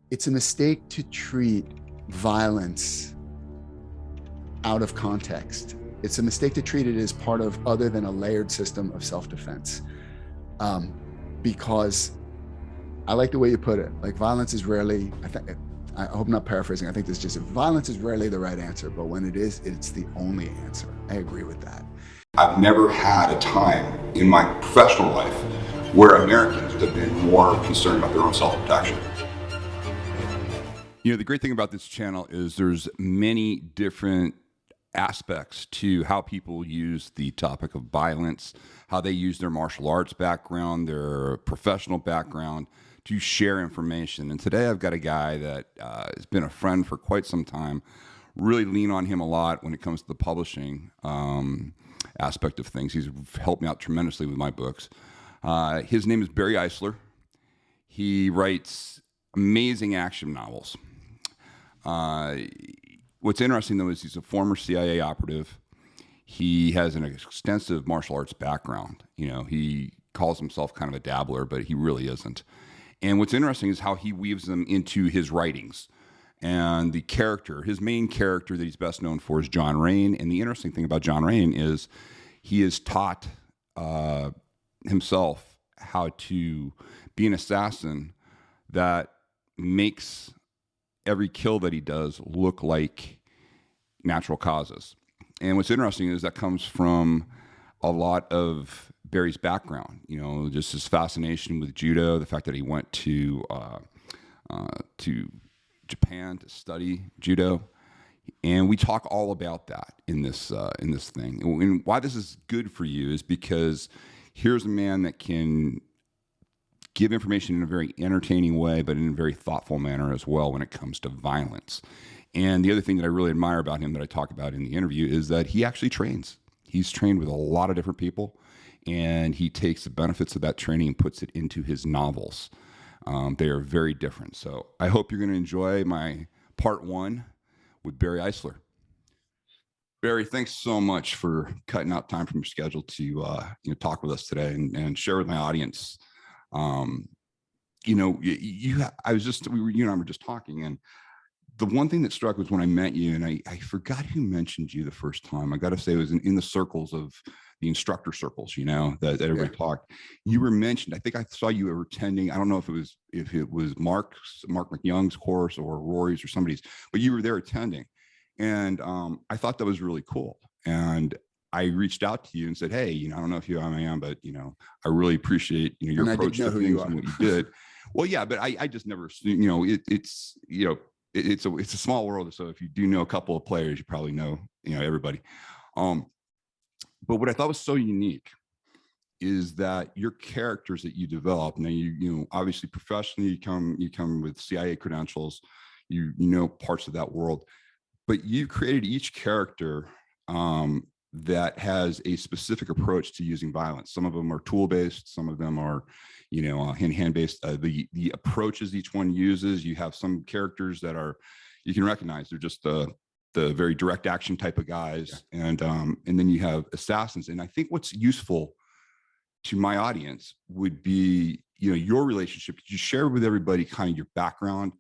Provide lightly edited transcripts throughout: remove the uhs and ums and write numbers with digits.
it's a mistake to treat violence out of context. It's a mistake to treat it as part of other than a layered system of self-defense. Because I like the way you put it. Like, violence is rarely, I hope I'm not paraphrasing. I think this just, violence is rarely the right answer, but when it is, it's the only answer. I agree with that. I've never had a time in my professional life where Americans have been more concerned about their own self-protection. You know, the great thing about this channel is there's many different aspects to how people use the topic of violence, how they use their martial arts background, their professional background to share information. And today I've got a guy that has been a friend for quite some time. Really lean on him a lot when it comes to the publishing aspect of things. He's helped me out tremendously with my books. His name is Barry Eisler. He writes amazing action novels. What's interesting, though, is he's a former CIA operative. He has an extensive martial arts background. You know, he calls himself kind of a dabbler, but he really isn't. And what's interesting is how he weaves them into his writings. And the character, his main character that he's best known for is John Rain. And the interesting thing about John Rain is he has taught himself how to be an assassin that makes every kill that he does look like natural causes. And what's interesting is that comes from a lot of Barry's background, you know, just his fascination with judo, the fact that he went to Japan to study judo. And we talk all about that in this thing. And why this is good for you is because here's a man that can give information in a very entertaining way, but in a very thoughtful manner as well when it comes to violence. And the other thing that I really admire about him that I talk about in the interview is that he actually trains. He's trained with a lot of different people, and he takes the benefits of that training and puts it into his novels. They are very different. So I hope you're going to enjoy my part one with Barry Eisler. Barry, thanks so much for cutting out time from your schedule to talk with us today and share with my audience. You know, you and I were just talking, and the one thing that struck was when I met you, and I forgot who mentioned you the first time. I got to say it was in the circles of the instructor circles, you know, that everybody talked. You were mentioned. I think I saw you were attending. I don't know if it was Mark McYoung's course or Rory's or somebody's, but you were there attending, and I thought that was really cool. And I reached out to you and said, hey, you know, I don't know if you know who I am, but you know, I really appreciate your approach to things and what you did. Well, yeah, but I just never, you know, it's a small world. So if you do know a couple of players, you probably know, everybody. But what I thought was so unique is that your characters that you develop, now you obviously professionally you come with CIA credentials, you know parts of that world, but you created each character that has a specific approach to using violence. Some of them are tool based, some of them are hand based. The approaches each one uses, you have some characters that are, you can recognize they're just the very direct action type of guys. Yeah. And then you have assassins. And I think what's useful to my audience would be, your relationship. Could you share with everybody kind of your background?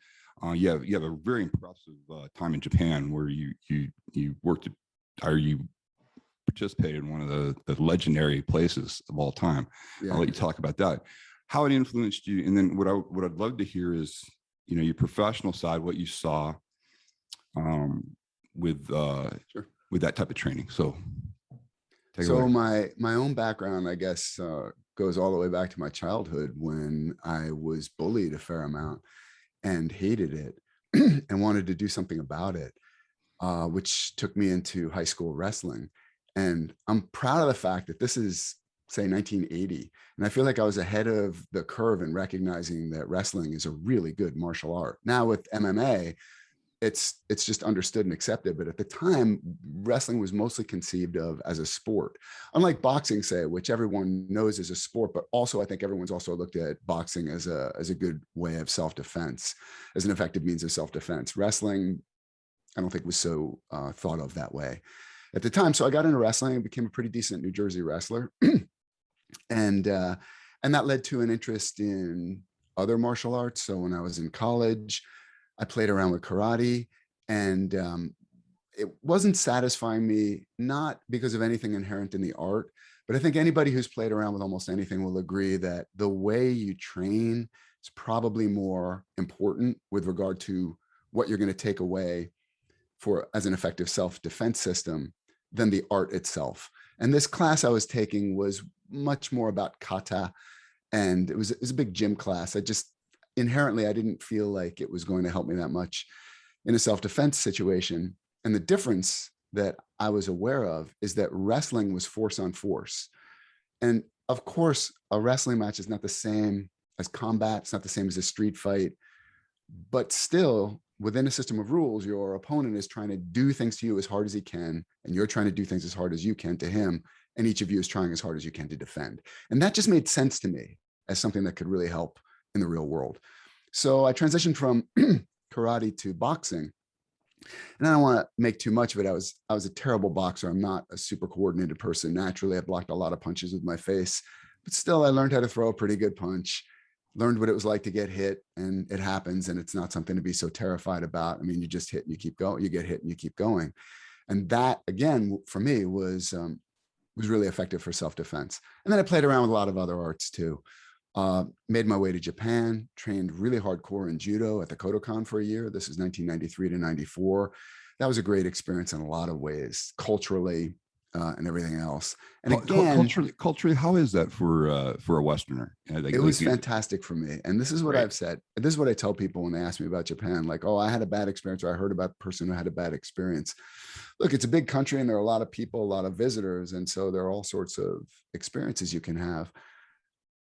You have a very impressive time in Japan where you worked or you participated in one of the legendary places of all time. Yeah. I'll let you talk about that, how it influenced you. And then what I'd love to hear is, your professional side, what you saw with that type of training. So my own background, I guess, goes all the way back to my childhood when I was bullied a fair amount and hated it and wanted to do something about it, which took me into high school wrestling. And I'm proud of the fact that this is, say, 1980. And I feel like I was ahead of the curve in recognizing that wrestling is a really good martial art. Now with MMA, it's just understood and accepted. But at the time, wrestling was mostly conceived of as a sport. Unlike boxing, say, which everyone knows is a sport, but also I think everyone's also looked at boxing as a good way of self-defense, as an effective means of self-defense. Wrestling, I don't think was so thought of that way at the time. So I got into wrestling and became a pretty decent New Jersey wrestler. And that led to an interest in other martial arts. So when I was in college, I played around with karate, and it wasn't satisfying me, not because of anything inherent in the art, but I think anybody who's played around with almost anything will agree that the way you train is probably more important with regard to what you're going to take away for as an effective self-defense system than the art itself. And this class I was taking was much more about kata, and it was a big gym class. I just inherently, I didn't feel like it was going to help me that much in a self-defense situation. And the difference that I was aware of is that wrestling was force on force. And of course, a wrestling match is not the same as combat. It's not the same as a street fight, but still within a system of rules, your opponent is trying to do things to you as hard as he can, and you're trying to do things as hard as you can to him. And each of you is trying as hard as you can to defend. And that just made sense to me as something that could really help in the real world. So I transitioned from karate to boxing. And I don't want to make too much of it. I was a terrible boxer. I'm not a super coordinated person. Naturally, I blocked a lot of punches with my face, but still I learned how to throw a pretty good punch, learned what it was like to get hit, and it happens. And it's not something to be so terrified about. I mean, you just hit and you keep going, you get hit and you keep going. And that, again, for me was really effective for self-defense. And then I played around with a lot of other arts too. Made my way to Japan, trained really hardcore in judo at the Kodokan for a year. This is 1993 to 94. That was a great experience in a lot of ways, culturally and everything else. And again, culturally, how is that for a Westerner? It was fantastic for me. And this is what I've said. This is what I tell people when they ask me about Japan, like, oh, I had a bad experience, or I heard about a person who had a bad experience. Look, it's a big country and there are a lot of people, a lot of visitors. And so there are all sorts of experiences you can have.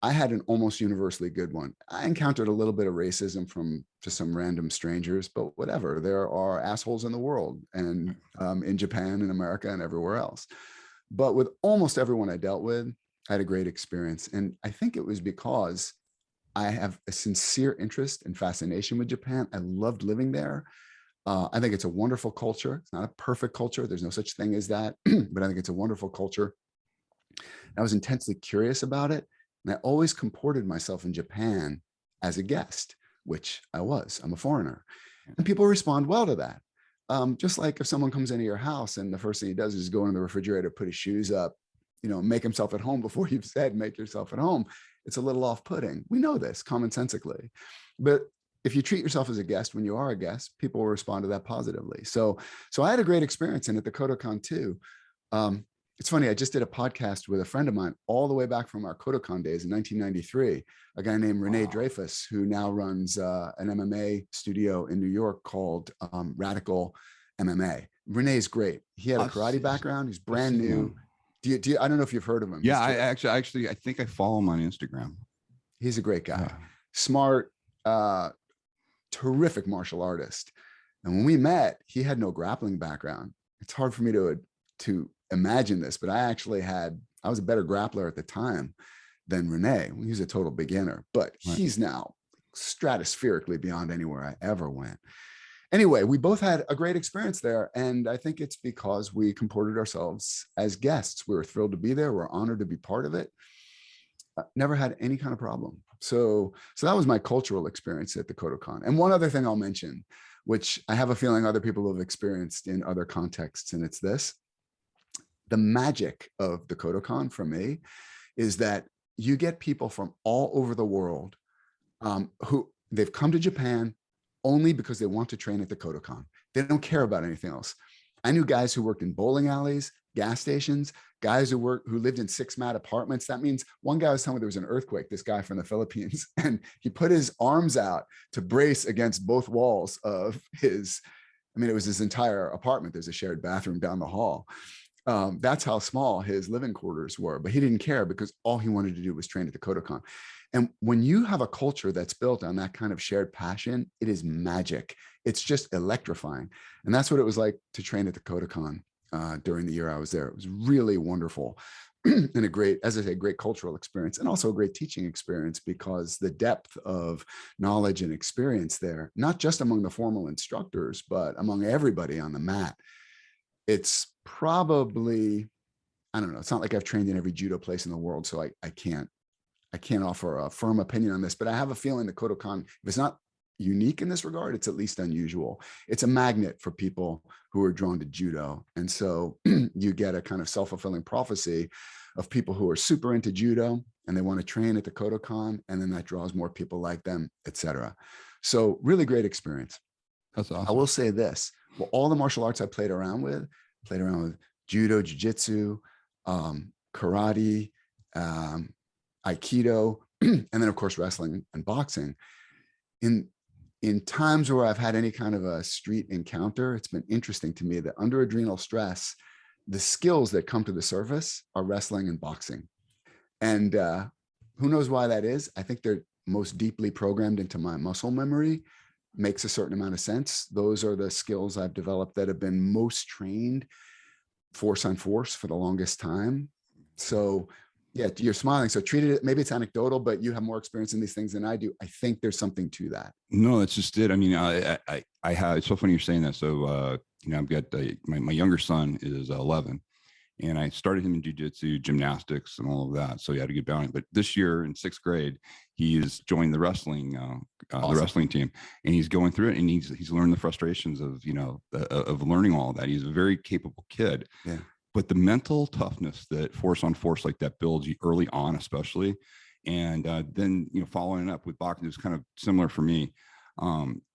I had an almost universally good one. I encountered a little bit of racism from just some random strangers, but whatever. There are assholes in the world, and in Japan and America and everywhere else. But with almost everyone I dealt with, I had a great experience. And I think it was because I have a sincere interest and fascination with Japan. I loved living there. I think it's a wonderful culture. It's not a perfect culture. There's no such thing as that, but I think it's a wonderful culture. I was intensely curious about it. And I always comported myself in Japan as a guest, which I was. I'm a foreigner. And people respond well to that. Just like if someone comes into your house and the first thing he does is go in the refrigerator, put his shoes up, make himself at home before you've said, make yourself at home. It's a little off-putting. We know this commonsensically. But if you treat yourself as a guest when you are a guest, people will respond to that positively. So I had a great experience. And at the Kodokan too, it's funny, I just did a podcast with a friend of mine all the way back from our Kodokan days in 1993, a guy named Rene Dreyfus, who now runs an MMA studio in New York called Radical MMA. Rene's great. He had a karate background. He's brand new. Do you, I don't know if you've heard of him. Yeah, I think I follow him on Instagram. He's a great guy. Smart, terrific martial artist. And when we met, he had no grappling background. It's hard for me to imagine this, but I was a better grappler at the time than Rene. He was a total beginner, but he's now stratospherically beyond anywhere I ever went. Anyway, we both had a great experience there. And I think it's because we comported ourselves as guests. We were thrilled to be there. We're honored to be part of it. Never had any kind of problem. So that was my cultural experience at the Kodokan. And one other thing I'll mention, which I have a feeling other people have experienced in other contexts, and it's this. The magic of the Kodokan for me is that you get people from all over the world who they've come to Japan only because they want to train at the Kodokan. They don't care about anything else. I knew guys who worked in bowling alleys, gas stations, guys who lived in 6-mat apartments. That means one guy was telling me there was an earthquake, this guy from the Philippines, and he put his arms out to brace against both walls of it was his entire apartment. There's a shared bathroom down the hall. That's how small his living quarters were, but he didn't care because all he wanted to do was train at the Kodokan. And when you have a culture that's built on that kind of shared passion, it is magic. It's just electrifying. And that's what it was like to train at the Kodokan during the year I was there. It was really wonderful and a great, as I say, great cultural experience, and also a great teaching experience, because the depth of knowledge and experience there, not just among the formal instructors, but among everybody on the mat. It's probably, I don't know, it's not like I've trained in every judo place in the world, so I can't I can't offer a firm opinion on this, but I have a feeling the Kodokan, if it's not unique in this regard, it's at least unusual. It's a magnet for people who are drawn to judo. And so you get a kind of self-fulfilling prophecy of people who are super into judo and they want to train at the Kodokan, and then that draws more people like them, etc. So really great experience. That's awesome. I will say this, well, all the martial arts I played around with judo, jiu-jitsu, karate, aikido, and then of course wrestling and boxing. In times where I've had any kind of a street encounter, it's been interesting to me that under adrenal stress, the skills that come to the surface are wrestling and boxing. And who knows why that is? I think they're most deeply programmed into my muscle memory. Makes a certain amount of sense. Those are the skills I've developed that have been most trained force on force for the longest time. So yeah, you're smiling. So treat it, maybe it's anecdotal, but you have more experience in these things than I do. I think there's something to that. No, that's just it. I mean, I have, it's so funny you're saying that. So, I've got my younger son is 11, and I started him in jiu-jitsu, gymnastics, and all of that. So he had a good balance. But this year in 6th grade, he's joined the wrestling, awesome. The wrestling team, and he's going through it, and he's learned the frustrations of, of learning all of that. He's a very capable kid. Yeah. But the mental toughness that force on force like that builds you early on, especially, and then following it up with boxing is kind of similar for me.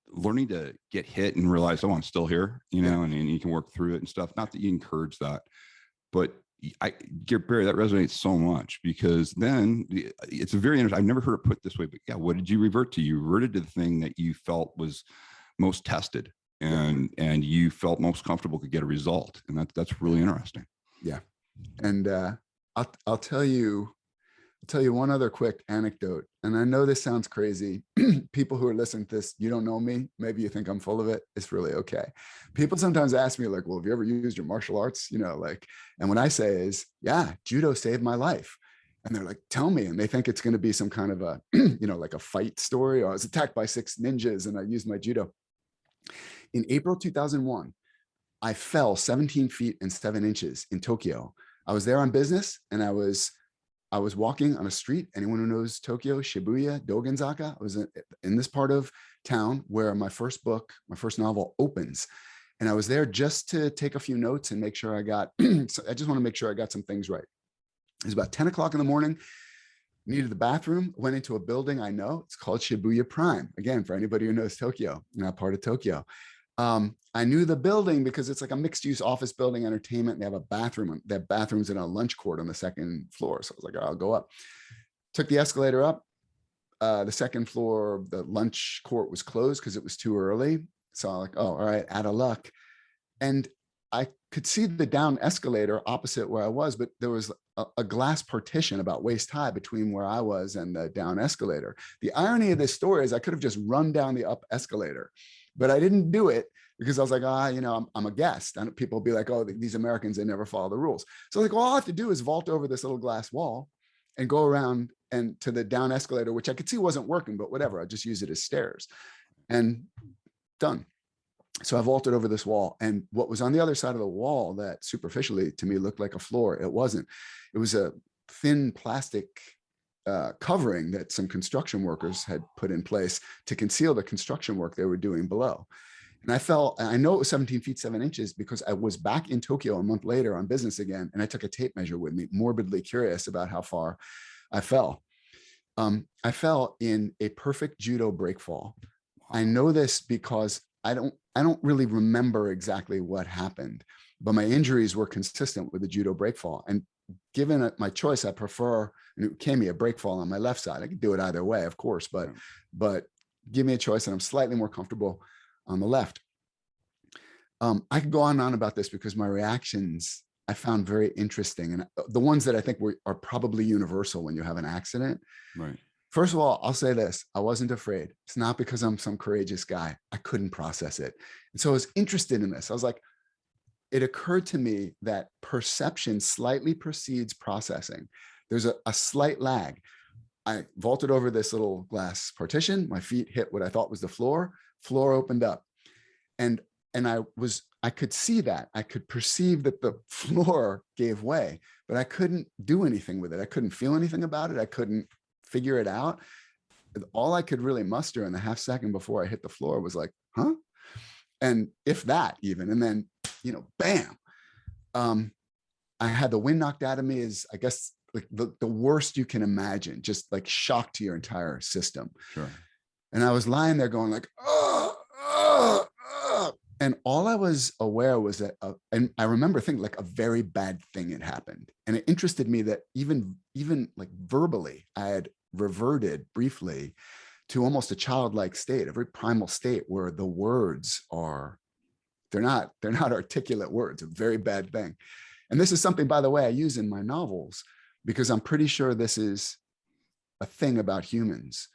Learning to get hit and realize, oh, I'm still here, and you can work through it and stuff. Not that you encourage that, but Barry, that resonates so much, because then it's a very interesting. I've never heard it put this way, but yeah, what did you revert to? You reverted to the thing that you felt was most tested, and you felt most comfortable could get a result, and that's really interesting. Yeah, and I'll tell you one other quick anecdote, and I know this sounds crazy. People who are listening to this, you don't know me. Maybe you think I'm full of it. It's really okay. People sometimes ask me like, well, have you ever used your martial arts? And what I say is, yeah, judo saved my life. And they're like, tell me. And they think it's going to be some kind of a, like a fight story, or I was attacked by 6 ninjas and I used my judo. In April 2001, I fell 17 feet and 7 inches in Tokyo. I was there on business, and I was walking on a street. Anyone who knows Tokyo, Shibuya, Dogenzaka, I was in this part of town where my first novel opens. And I was there just to take a few notes and make sure I got, so I just want to make sure I got some things right. It was about 10 o'clock in the morning. Needed the bathroom, went into a building I know. It's called Shibuya Prime. Again, for anybody who knows Tokyo, not part of Tokyo. I knew the building because it's like a mixed-use office building, entertainment. They have a bathroom. They have bathrooms in a lunch court on the 2nd floor. So I was like, I'll go up. Took the escalator up. The 2nd floor, the lunch court was closed because it was too early. So I'm like, oh, all right, out of luck. And I could see the down escalator opposite where I was, but there was a glass partition about waist high between where I was and the down escalator. The irony of this story is I could have just run down the up escalator, but I didn't do it because I was like, I'm a guest. And people will be like, oh, these Americans, they never follow the rules. So like, all I have to do is vault over this little glass wall and go around and to the down escalator, which I could see wasn't working, but whatever. I just use it as stairs and done. So I vaulted over this wall, and what was on the other side of the wall that superficially to me looked like a floor, it wasn't. It was a thin plastic covering that some construction workers had put in place to conceal the construction work they were doing below. And I know it was 17 feet, 7 inches because I was back in Tokyo a month later on business again. And I took a tape measure with me, morbidly curious about how far I fell. I fell in a perfect judo breakfall. I know this because I don't really remember exactly what happened, but my injuries were consistent with the judo breakfall. And given my choice, I prefer an Ukemi, a breakfall on my left side. I could do it either way, of course, but give me a choice and I'm slightly more comfortable on the left. I could go on and on about this because my reactions I found very interesting. And the ones that I think are probably universal when you have an accident. Right. First of all, I'll say this. I wasn't afraid. It's not because I'm some courageous guy. I couldn't process it. And so I was interested in this. I was like, it occurred to me that perception slightly precedes processing. There's a slight lag. I vaulted over this little glass partition. My feet hit what I thought was the floor. Floor opened up. And I could see that. I could perceive that the floor gave way, but I couldn't do anything with it. I couldn't feel anything about it. I couldn't figure it out, all I could really muster in the half second before I hit the floor was like, huh? And if that even, and then, bam. I had the wind knocked out of me is, I guess, like the worst you can imagine, just like shock to your entire system. Sure. And I was lying there going like, and all I was aware was that, and I remember thinking like a very bad thing had happened. And it interested me that even like verbally, I had reverted briefly to almost a childlike state, a very primal state where the words are, they're not articulate words, a very bad thing. And this is something, by the way, I use in my novels, because I'm pretty sure this is a thing about humans.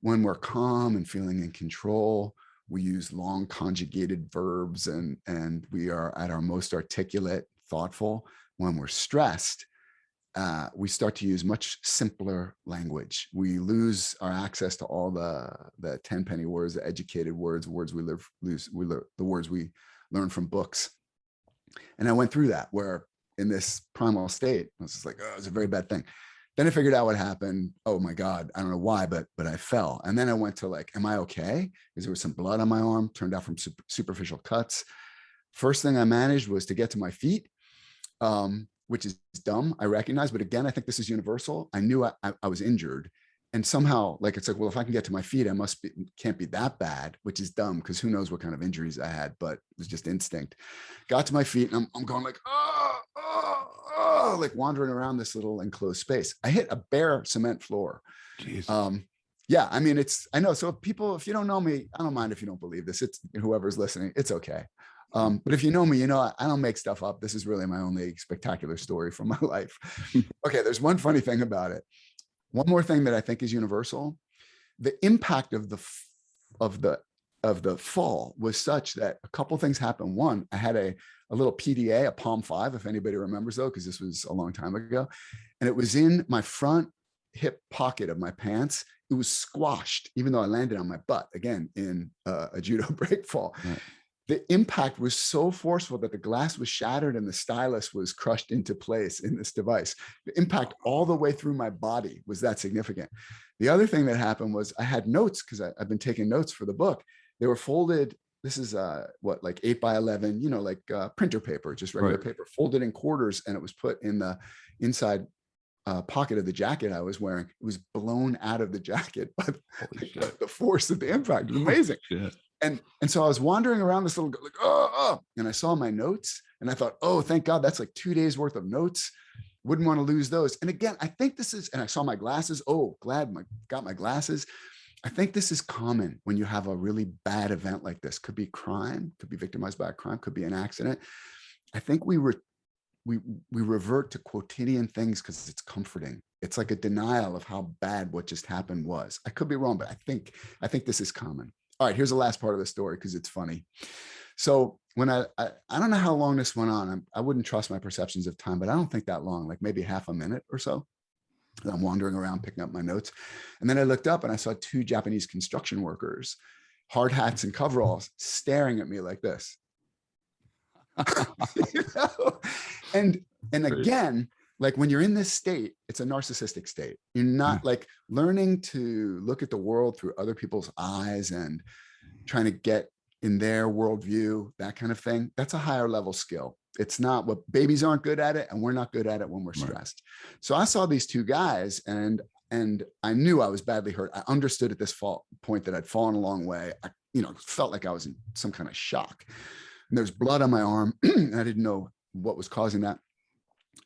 When we're calm and feeling in control, we use long conjugated verbs and we are at our most articulate, thoughtful. When we're stressed, we start to use much simpler language. We lose our access to all the 10 penny words, the educated words we lose the words we learn from books. And I went through that where in this primal state, I was just like, oh, it's a very bad thing. Then I figured out what happened. Oh my God, I don't know why, but I fell. And then I went to like, am I okay? Because there was some blood on my arm, turned out from superficial cuts. First thing I managed was to get to my feet, which is dumb, I recognize. But again, I think this is universal. I knew I was injured. And somehow, like, it's like, well, if I can get to my feet, can't be that bad, which is dumb because who knows what kind of injuries I had, but it was just instinct. Got to my feet and I'm going like, like wandering around this little enclosed space. I hit a bare cement floor. Jeez. Yeah, I mean, I know. So if you don't know me, I don't mind if you don't believe this. It's whoever's listening, it's okay. But if you know me, I don't make stuff up. This is really my only spectacular story from my life. Okay, there's one funny thing about it. One more thing that I think is universal: the impact of the fall was such that a couple things happened. One, I had a little PDA, a Palm 5, if anybody remembers though, because this was a long time ago, and it was in my front hip pocket of my pants. It was squashed, even though I landed on my butt again in a judo breakfall. Right. The impact was so forceful that the glass was shattered and the stylus was crushed into place in this device. The impact all the way through my body was that significant. The other thing that happened was I had notes because I've been taking notes for the book. They were folded. This is like 8 by 11, like printer paper, just regular paper, folded in quarters, and it was put in the inside pocket of the jacket I was wearing. It was blown out of the jacket by the force of the impact. It was amazing. And so I was wandering around this little, like, and I saw my notes and I thought, oh, thank God, that's like 2 days worth of notes. Wouldn't want to lose those. And again, I think this is, and I saw my glasses. Oh, glad got my glasses. I think this is common when you have a really bad event like this. Could be crime, could be victimized by a crime, could be an accident. I think we revert to quotidian things because it's comforting. It's like a denial of how bad what just happened was. I could be wrong, but I think this is common. All right, here's the last part of the story because it's funny. So when I don't know how long this went on. I wouldn't trust my perceptions of time, but I don't think that long, like maybe half a minute or so. I'm wandering around picking up my notes. And then I looked up and I saw 2 Japanese construction workers, hard hats and coveralls, staring at me like this. And again, like when you're in this state, it's a narcissistic state. You're not like learning to look at the world through other people's eyes and trying to get in their worldview, that kind of thing. That's a higher level skill. It's not what babies aren't good at it, and we're not good at it when we're stressed. So I saw these 2 guys and I knew I was badly hurt. I understood at this point that I'd fallen a long way. I, felt like I was in some kind of shock. And there's blood on my arm. And I didn't know what was causing that.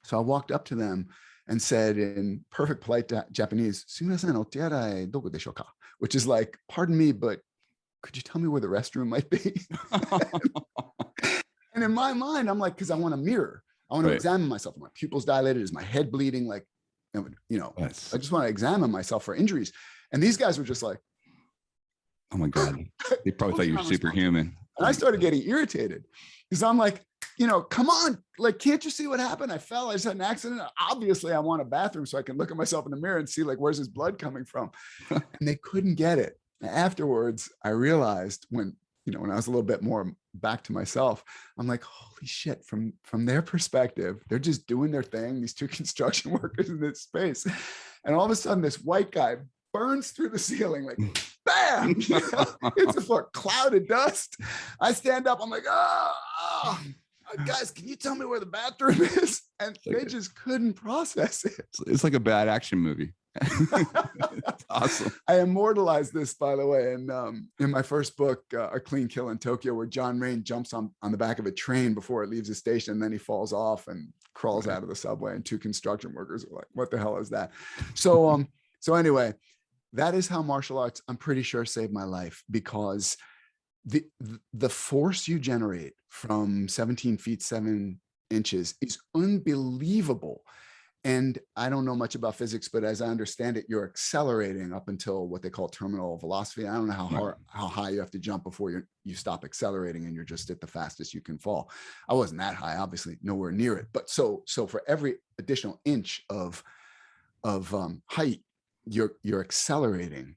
So I walked up to them and said in perfect polite Japanese, "Sumimasen, otearai doku desho ka?" Which is like, pardon me, but could you tell me where the restroom might be? And in my mind, I'm like, because I want a mirror. I want to examine myself. Are my pupils dilated? Is my head bleeding? Like, I just want to examine myself for injuries. And these guys were just like, oh my God. They probably thought you were superhuman. And I started getting irritated because I'm like, come on, like, can't you see what happened? I fell, I just had an accident. Obviously I want a bathroom so I can look at myself in the mirror and see like, where's this blood coming from? And they couldn't get it. And afterwards, I realized when I was a little bit more back to myself, I'm like, holy shit, from their perspective, they're just doing their thing. These 2 construction workers in this space. And all of a sudden this white guy burns through the ceiling, like bam, it's the floor, cloud of dust. I stand up, I'm like, guys, can you tell me where the bathroom is? And they just couldn't process it. It's like a bad action movie. It's awesome. I immortalized this, by the way, in my first book, A Clean Kill in Tokyo, where John Rain jumps on the back of a train before it leaves the station, and then he falls off and crawls out of the subway, and two construction workers are like, what the hell is that? So anyway, that is how martial arts, I'm pretty sure, saved my life, because the force you generate from 17 feet 7 inches is unbelievable. And I don't know much about physics, but as I understand it, you're accelerating up until what they call terminal velocity. I don't know how high you have to jump before you stop accelerating and you're just at the fastest you can fall. I wasn't that high, obviously, nowhere near it. But so for every additional inch of height, you're accelerating.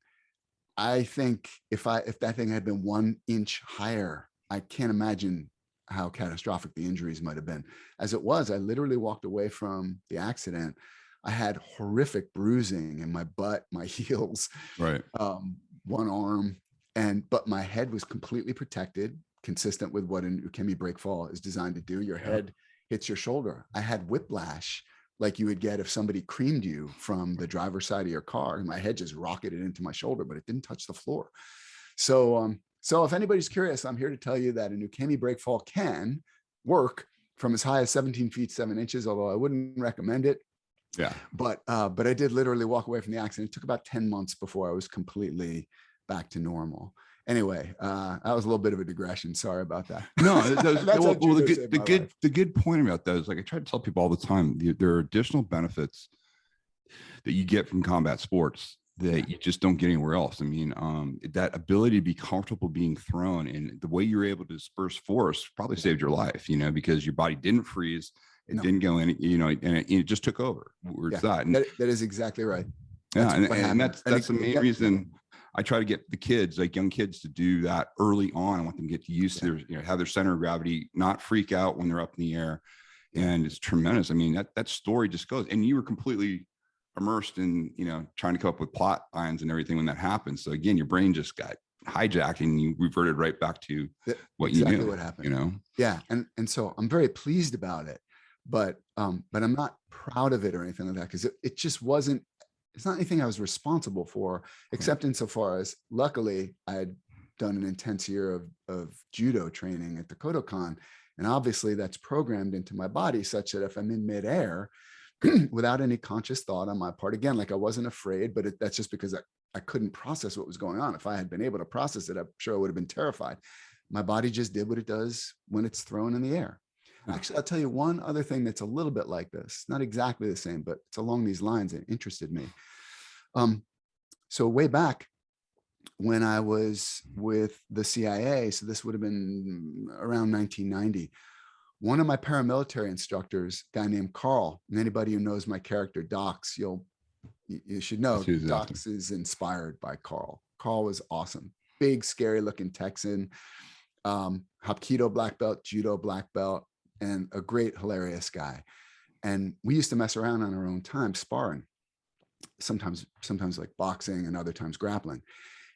I think if that thing had been 1 inch higher, I can't imagine how catastrophic the injuries might have been. As it was, I literally walked away from the accident. I had horrific bruising in my butt, my heels, right, one arm, but my head was completely protected, consistent with what an Ukemi breakfall is designed to do. Your head hits your shoulder. I had whiplash, like you would get if somebody creamed you from the driver's side of your car, and my head just rocketed into my shoulder, but it didn't touch the floor. So if anybody's curious, I'm here to tell you that an Ukemi breakfall can work from as high as 17 feet 7 inches, although I wouldn't recommend it. Yeah. But I did literally walk away from the accident. It took about 10 months before I was completely back to normal. Anyway, that was a little bit of a digression. Sorry about that. No, the good point about that is, like, I try to tell people all the time, there are additional benefits that you get from combat sports that you just don't get anywhere else. I mean, that ability to be comfortable being thrown, and the way you're able to disperse force probably saved your life, because your body didn't freeze, it didn't go in, and it just took over. That is exactly right. That's the main reason I try to get the kids, like young kids, to do that early on. I want them to get used to have their center of gravity, not freak out when they're up in the air. And it's tremendous. I mean, that story just goes, and you were completely immersed in, trying to come up with plot lines and everything when that happened. So again, your brain just got hijacked and you reverted right back to what you knew. What happened. Yeah. And so I'm very pleased about it, but I'm not proud of it or anything like that, because it just wasn't, it's not anything I was responsible for, except insofar as, luckily, I had done an intense year of judo training at the Kodokan. And obviously that's programmed into my body such that if I'm in midair, without any conscious thought on my part, again, like I wasn't afraid, but that's just because I couldn't process what was going on. If I had been able to process it, I'm sure I would have been terrified. My body just did what it does when it's thrown in the air. Actually, I'll tell you one other thing that's a little bit like this, not exactly the same, but it's along these lines that interested me. So way back when I was with the CIA, so this would have been around 1990, one of my paramilitary instructors, a guy named Carl, and anybody who knows my character Docs, you should know Docs is inspired by Carl. Carl was awesome. Big, scary looking Texan, Hapkido black belt, judo black belt, and a great, hilarious guy. And we used to mess around on our own time, sparring, sometimes like boxing and other times grappling.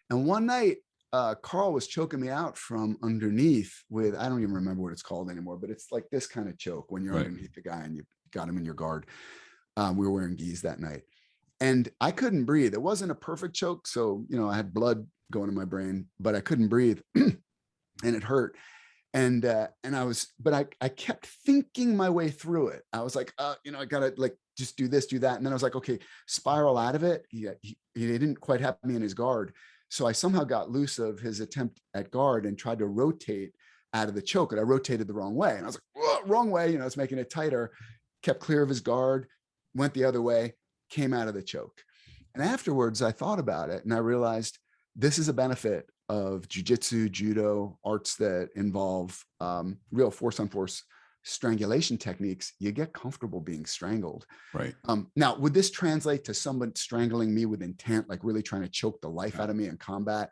And one night, Carl was choking me out from underneath with, I don't even remember what it's called anymore, but it's like this kind of choke when you're underneath the guy and you got him in your guard. We were wearing gis that night and I couldn't breathe. It wasn't a perfect choke. So, I had blood going in my brain, but I couldn't breathe and it hurt. And I kept thinking my way through it. I was like, I gotta like, just do this, do that. And then I was like, okay, spiral out of it. He didn't quite have me in his guard. So I somehow got loose of his attempt at guard and tried to rotate out of the choke. And I rotated the wrong way. And I was like, whoa, wrong way. It's making it tighter, kept clear of his guard, went the other way, came out of the choke. And afterwards I thought about it and I realized this is a benefit of jujitsu, judo, arts that involve real force on force strangulation techniques. You get comfortable being strangled. Right. Now, would this translate to someone strangling me with intent, like really trying to choke the life out of me in combat?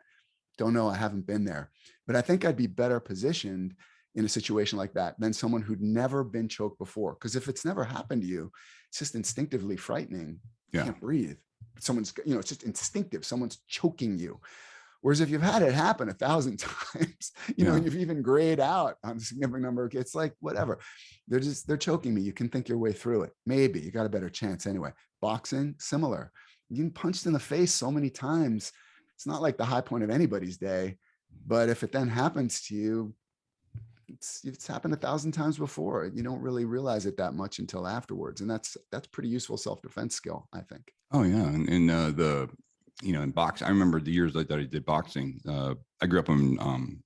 Don't know. I haven't been there, but I think I'd be better positioned in a situation like that than someone who'd never been choked before. Because if it's never happened to you, it's just instinctively frightening. You can't breathe. someone's, it's just instinctive. Someone's choking you. Whereas if you've had it happen 1,000 times, and you've even grayed out on a significant number, it's like, whatever, they're choking me. You can think your way through it. Maybe you got a better chance anyway. Boxing, similar. You get punched in the face so many times. It's not like the high point of anybody's day, but if it then happens to you, it's happened 1,000 times before. You don't really realize it that much until afterwards. And that's pretty useful self-defense skill, I think. Oh yeah. And in boxing, I remember the years that I did boxing. I grew up on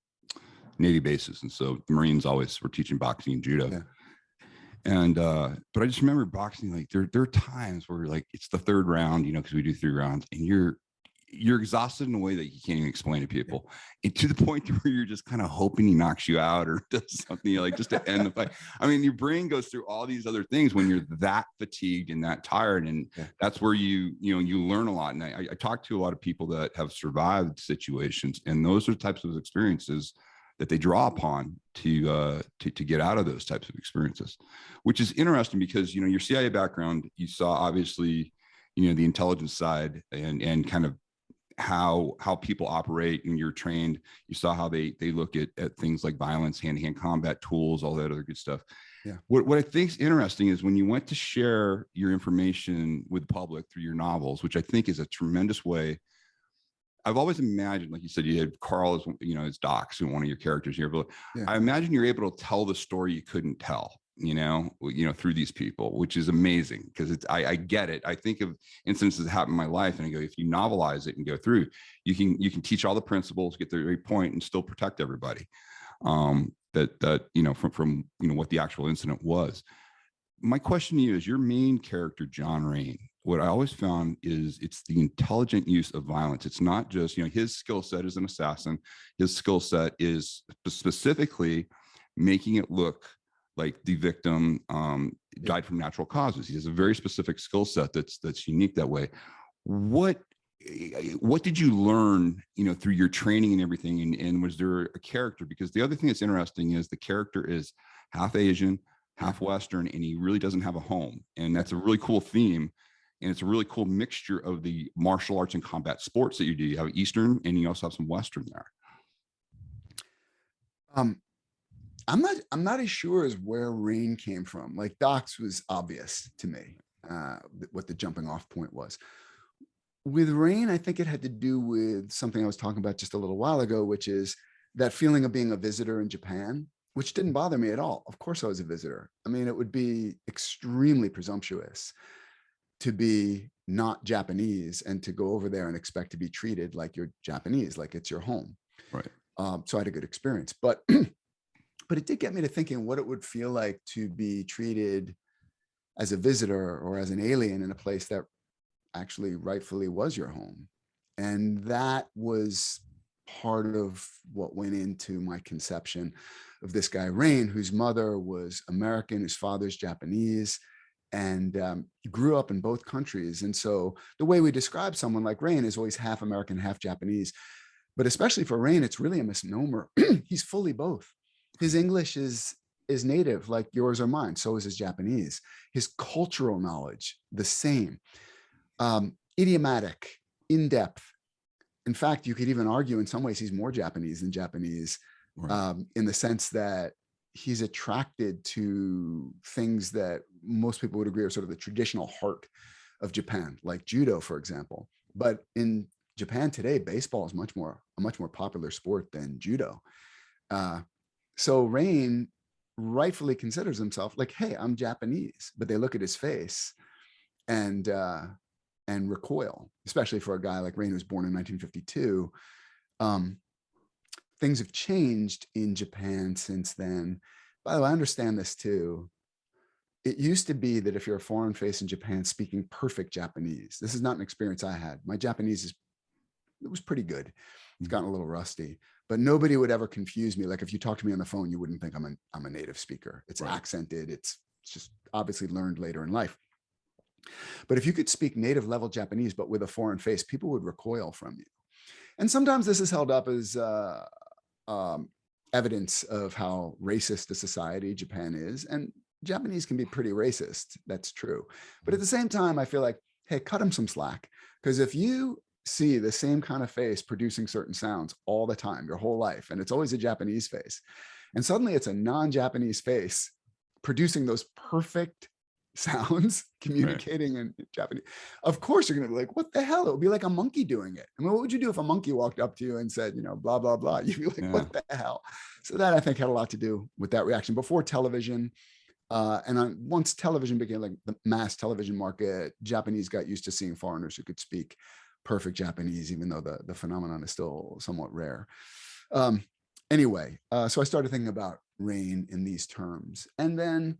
Navy bases. And so the Marines always were teaching boxing and judo. Yeah. And, but I just remember boxing, like there are times where like, it's the third round, cause we do 3 rounds and you're exhausted in a way that you can't even explain to people, and to the point where you're just kind of hoping he knocks you out or does something like just to end the fight. I mean, your brain goes through all these other things when you're that fatigued and that tired. And that's where you learn a lot. And I talk to a lot of people that have survived situations, and those are the types of experiences that they draw upon to get out of those types of experiences, which is interesting because, your CIA background, you saw obviously, the intelligence side and kind of how people operate, and you're trained. You saw how they look at things like violence, hand-to-hand combat tools, all that other good stuff. Yeah. What I think is interesting is when you went to share your information with the public through your novels, which I think is a tremendous way. I've always imagined, like you said, you had Carl as Docs, one of your characters here, but I imagine you're able to tell the story you couldn't tell, through these people, which is amazing because I get it. I think of instances that happen in my life, and I go, if you novelize it and go through, you can teach all the principles, get the right point, and still protect everybody. From what the actual incident was. My question to you is, your main character, John Rain, what I always found is it's the intelligent use of violence. It's not just, his skill set as an assassin. His skill set is specifically making it look like the victim died from natural causes. He has a very specific skill set that's unique that way. What did you learn, through your training and everything? And was there a character? Because the other thing that's interesting is the character is half Asian, half Western, and he really doesn't have a home. And that's a really cool theme. And it's a really cool mixture of the martial arts and combat sports that you do. You have Eastern and you also have some Western there. I'm not as sure as where Rain came from. Like Docs was obvious to me, what the jumping off point was. With Rain, I think it had to do with something I was talking about just a little while ago, which is that feeling of being a visitor in Japan, which didn't bother me at all. Of course I was a visitor. I mean, it would be extremely presumptuous to be not Japanese and to go over there and expect to be treated like you're Japanese, like it's your home. Right. So I had a good experience, but it did get me to thinking what it would feel like to be treated as a visitor or as an alien in a place that actually rightfully was your home. And that was part of what went into my conception of this guy, Rain, whose mother was American, whose father's Japanese, and grew up in both countries. And so the way we describe someone like Rain is always half American, half Japanese. But especially for Rain, it's really a misnomer. He's fully both. His English is native, like yours or mine. So is his Japanese. His cultural knowledge, the same. Idiomatic, in-depth. In fact, you could even argue in some ways he's more Japanese than Japanese, right. In the sense that he's attracted to things that most people would agree are sort of the traditional heart of Japan, like judo, for example. But in Japan today, baseball is a much more popular sport than judo. So Rain rightfully considers himself like, hey, I'm Japanese, but they look at his face and recoil, especially for a guy like Rain, who was born in 1952. Things have changed in Japan since then. By the way, I understand this too. It used to be that if you're a foreign face in Japan speaking perfect Japanese, this is not an experience I had. My Japanese it was pretty good. It's gotten a little rusty, but nobody would ever confuse me. Like if you talk to me on the phone, you wouldn't think I'm a native speaker. It's right. Accented. It's just obviously learned later in life. But if you could speak native level Japanese, but with a foreign face, people would recoil from you. And sometimes this is held up as evidence of how racist a society Japan is. And Japanese can be pretty racist. That's true. But at the same time, I feel like, hey, cut them some slack. Because if you see the same kind of face producing certain sounds all the time, your whole life, and it's always a Japanese face, and suddenly it's a non-Japanese face producing those perfect sounds, communicating in Japanese, of course you're going to be like, what the hell? It would be like a monkey doing it. I mean, what would you do if a monkey walked up to you and said, blah, blah, blah? You'd be like, what the hell? So that, I think, had a lot to do with that reaction. Before television, once television became like the mass television market, Japanese got used to seeing foreigners who could speak perfect Japanese, even though the phenomenon is still somewhat rare. Anyway, so I started thinking about rain in these terms. And then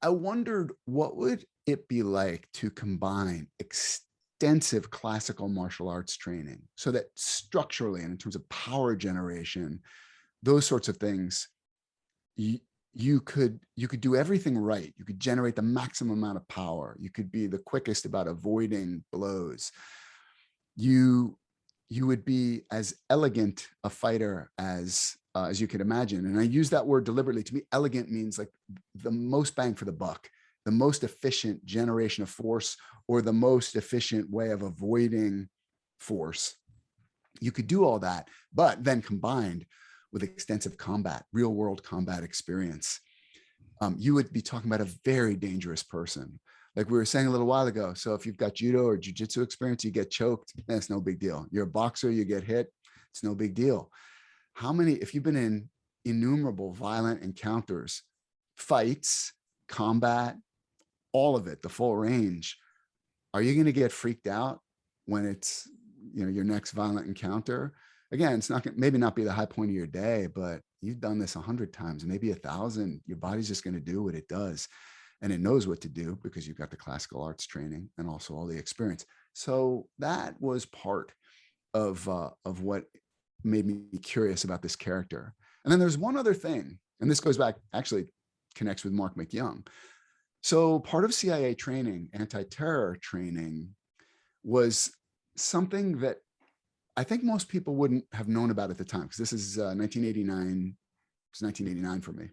I wondered, what would it be like to combine extensive classical martial arts training so that structurally and in terms of power generation, those sorts of things, you could do everything right. You could generate the maximum amount of power. You could be the quickest about avoiding blows. You would be as elegant a fighter as you could imagine. And I use that word deliberately. To me, elegant means like the most bang for the buck, the most efficient generation of force, or the most efficient way of avoiding force. You could do all that, but then combined with extensive combat, real world combat experience, you would be talking about a very dangerous person. Like we were saying a little while ago. So if you've got judo or jujitsu experience, you get choked, it's no big deal. You're a boxer, you get hit, it's no big deal. If you've been in innumerable violent encounters, fights, combat, all of it, the full range, are you going to get freaked out when it's, your next violent encounter? Again, it's not maybe not be the high point of your day, but you've done this 100 times, maybe 1,000. Your body's just going to do what it does. And it knows what to do because you've got the classical arts training and also all the experience. So that was part of what made me curious about this character. And then there's one other thing, and this goes back, actually connects with Mark McYoung. So part of CIA training, anti-terror training, was something that I think most people wouldn't have known about at the time, because this is 1989. It's 1989 for me,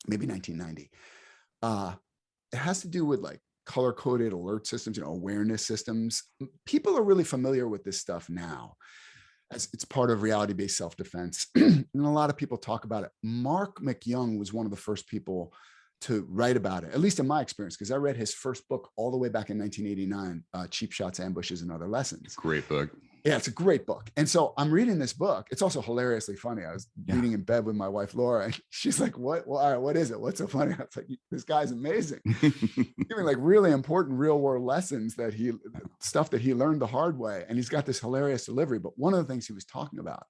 maybe 1990. It has to do with like color-coded alert systems, awareness systems. People are really familiar with this stuff now, as it's part of reality-based self-defense. And a lot of people talk about it. Mark McYoung was one of the first people to write about it, at least in my experience, because I read his first book all the way back in 1989, Cheap Shots, Ambushes, and Other Lessons. Great book. Yeah, it's a great book. And so I'm reading this book. It's also hilariously funny. I was reading in bed with my wife, Laura, and she's like, what? Well, all right, what is it? What's so funny? I was like, this guy's amazing. Giving like really important real world lessons stuff that he learned the hard way. And he's got this hilarious delivery. But one of the things he was talking about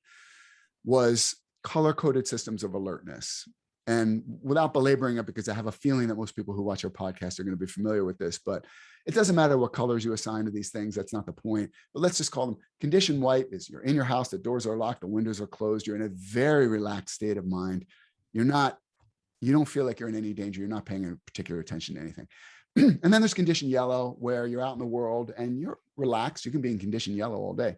was color-coded systems of alertness. And without belaboring it, because I have a feeling that most people who watch our podcast are going to be familiar with this, but it doesn't matter what colors you assign to these things. That's not the point. But let's just call them condition white. Is you're in your house, the doors are locked, the windows are closed. You're in a very relaxed state of mind. You don't feel like you're in any danger. You're not paying any particular attention to anything. And then there's condition yellow, where you're out in the world and you're relaxed. You can be in condition yellow all day.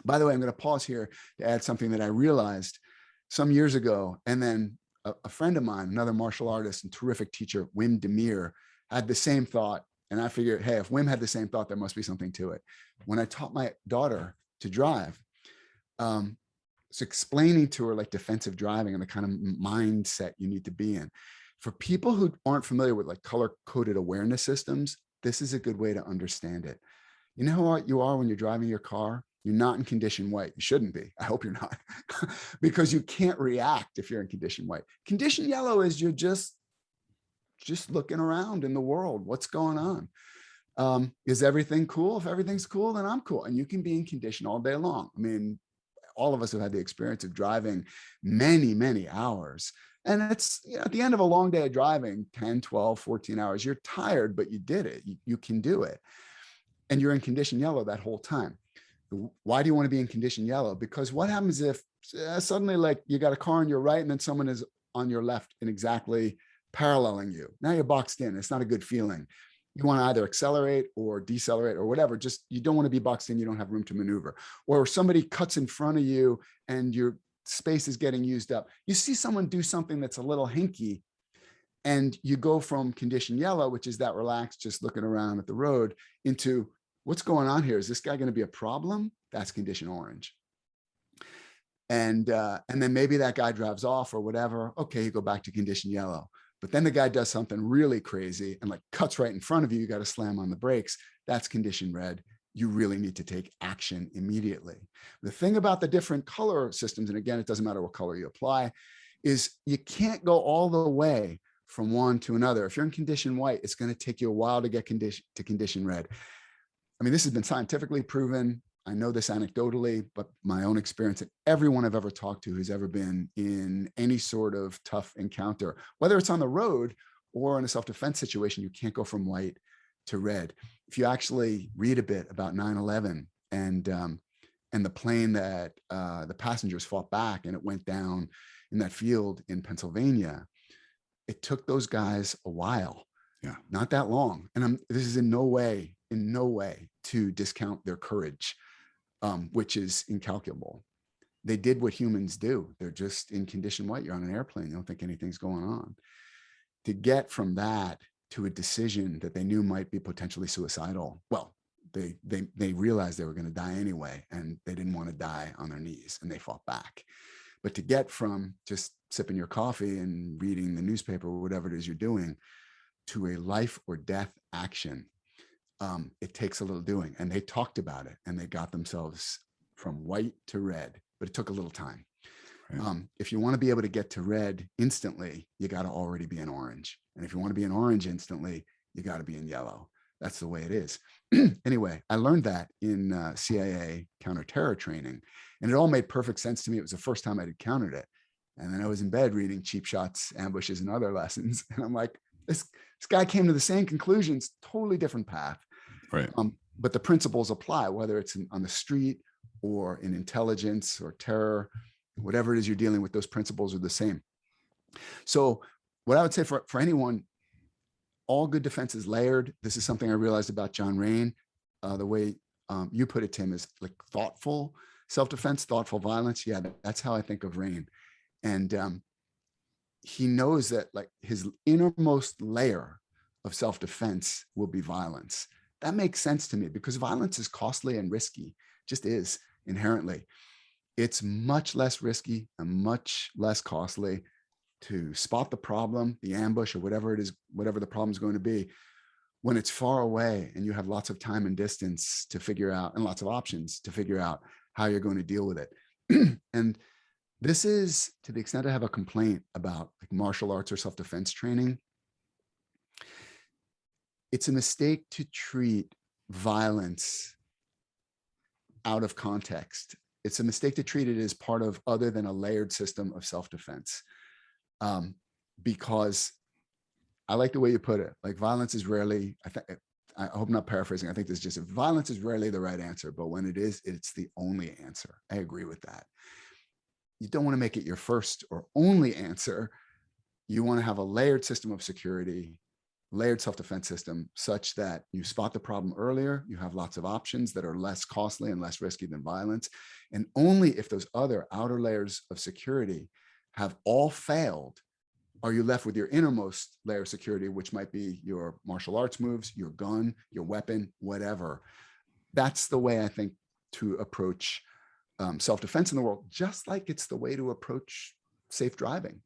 By the way, I'm going to pause here to add something that I realized some years ago. And then a friend of mine, another martial artist and terrific teacher, Wim Demir, had the same thought. And I figured, hey, if Wim had the same thought, there must be something to it. When I taught my daughter to drive, it's explaining to her like defensive driving and the kind of mindset you need to be in. For people who aren't familiar with like color-coded awareness systems, this is a good way to understand it. You know what you are when you're driving your car? You're not in condition white. You shouldn't be. I hope you're not, because you can't react if you're in condition white. Condition yellow is you're just looking around in the world. What's going on? Is everything cool? If everything's cool, then I'm cool. And you can be in condition all day long. I mean, all of us have had the experience of driving many, many hours. And it's, at the end of a long day of driving, 10, 12, 14 hours, you're tired, but you did it. You can do it. And you're in condition yellow that whole time. Why do you want to be in condition yellow? Because what happens if suddenly like you got a car on your right and then someone is on your left and exactly paralleling you? Now you're boxed in. It's not a good feeling. You want to either accelerate or decelerate or whatever. Just, you don't want to be boxed in. You don't have room to maneuver. Or somebody cuts in front of you and your space is getting used up. You see someone do something that's a little hinky, and you go from condition yellow, which is that relaxed, just looking around at the road, into what's going on here? Is this guy going to be a problem? That's condition orange. And then maybe that guy drives off or whatever. Okay, you go back to condition yellow. But then the guy does something really crazy and like cuts right in front of you. You got to slam on the brakes. That's condition red. You really need to take action immediately. The thing about the different color systems, and again, it doesn't matter what color you apply, is you can't go all the way from one to another. If you're in condition white, it's going to take you a while to get to condition red. I mean, this has been scientifically proven. I know this anecdotally, but my own experience, and everyone I've ever talked to who's ever been in any sort of tough encounter, whether it's on the road or in a self-defense situation, you can't go from white to red. If you actually read a bit about 9/11 and the plane that the passengers fought back and it went down in that field in Pennsylvania, it took those guys a while, not that long. And this is in no way to discount their courage, which is incalculable. They did what humans do. They're just in condition white. You're on an airplane. You don't think anything's going on. To get from that to a decision that they knew might be potentially suicidal. Well, they realized they were going to die anyway, and they didn't want to die on their knees, and they fought back. But to get from just sipping your coffee and reading the newspaper or whatever it is you're doing to a life or death action, it takes a little doing. And they talked about it, and they got themselves from white to red, but it took a little time. Right. If you want to be able to get to red instantly, you got to already be in orange. And if you want to be in orange instantly, you got to be in yellow. That's the way it is. Anyway, I learned that in CIA counterterror training, and it all made perfect sense to me. It was the first time I'd encountered it. And then I was in bed reading Cheap Shots, Ambushes, and other lessons. And I'm like, this guy came to the same conclusions, totally different path. Right. But the principles apply, whether it's on the street or in intelligence or terror, whatever it is you're dealing with, those principles are the same. So what I would say for anyone, all good defense is layered. This is something I realized about John Rain. The way you put it, Tim, is like thoughtful self-defense, thoughtful violence. Yeah, that's how I think of Rain. And he knows that like his innermost layer of self-defense will be violence. That makes sense to me because violence is costly and risky, just is inherently. It's much less risky and much less costly to spot the problem, the ambush, or whatever it is, whatever the problem is going to be, when it's far away and you have lots of time and distance to figure out, and lots of options to figure out how you're going to deal with it. And this is, to the extent I have a complaint about like martial arts or self-defense training, it's a mistake to treat violence out of context. It's a mistake to treat it as part of other than a layered system of self-defense. Because I like the way you put it, like violence is rarely, I hope I'm not paraphrasing, I think this is just, violence is rarely the right answer, but when it is, it's the only answer. I agree with that. You don't want to make it your first or only answer. You want to have a layered system of security, layered self-defense system, such that you spot the problem earlier, you have lots of options that are less costly and less risky than violence. And only if those other outer layers of security have all failed are you left with your innermost layer of security, which might be your martial arts moves, your gun, your weapon, whatever. That's the way I think to approach self-defense in the world, just like it's the way to approach safe driving.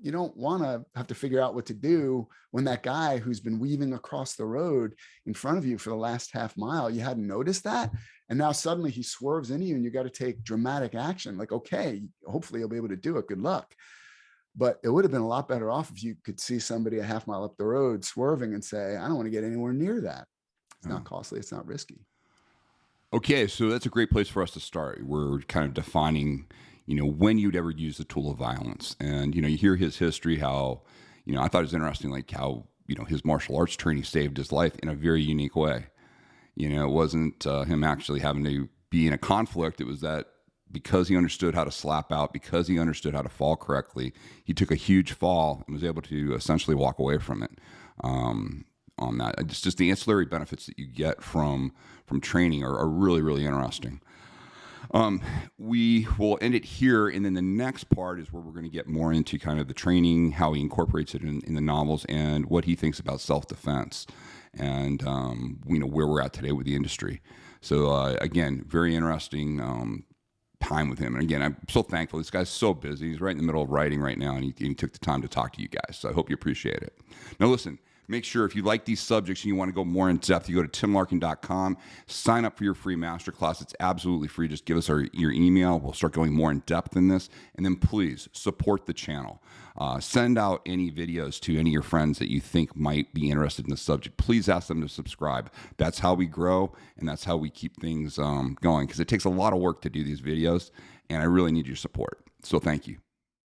You don't want to have to figure out what to do when that guy who's been weaving across the road in front of you for the last half mile, you hadn't noticed that. And now suddenly he swerves into you and you got to take dramatic action. Like, okay, hopefully you'll be able to do it. Good luck. But it would have been a lot better off if you could see somebody a half mile up the road swerving and say, I don't want to get anywhere near that. It's not costly. It's not risky. Okay. So that's a great place for us to start. We're kind of defining, when you'd ever use the tool of violence. And, you hear his history, how, I thought it was interesting, like how, his martial arts training saved his life in a very unique way. It wasn't him actually having to be in a conflict. It was that because he understood how to slap out, because he understood how to fall correctly, he took a huge fall and was able to essentially walk away from it. On that, it's just the ancillary benefits that you get from training are really, really interesting. We will end it here, and then the next part is where we're going to get more into kind of the training, how he incorporates it in the novels, and what he thinks about self-defense, and where we're at today with the industry. So again, very interesting time with him. And again, I'm so thankful. This guy's so busy. He's right in the middle of writing right now, and he took the time to talk to you guys. So I hope you appreciate it. Now listen, make sure if you like these subjects and you want to go more in depth, you go to timlarkin.com, sign up for your free masterclass. It's absolutely free. Just give us your email. We'll start going more in depth in this. And then please support the channel. Send out any videos to any of your friends that you think might be interested in the subject. Please ask them to subscribe. That's how we grow, and that's how we keep things going, because it takes a lot of work to do these videos, and I really need your support. So thank you.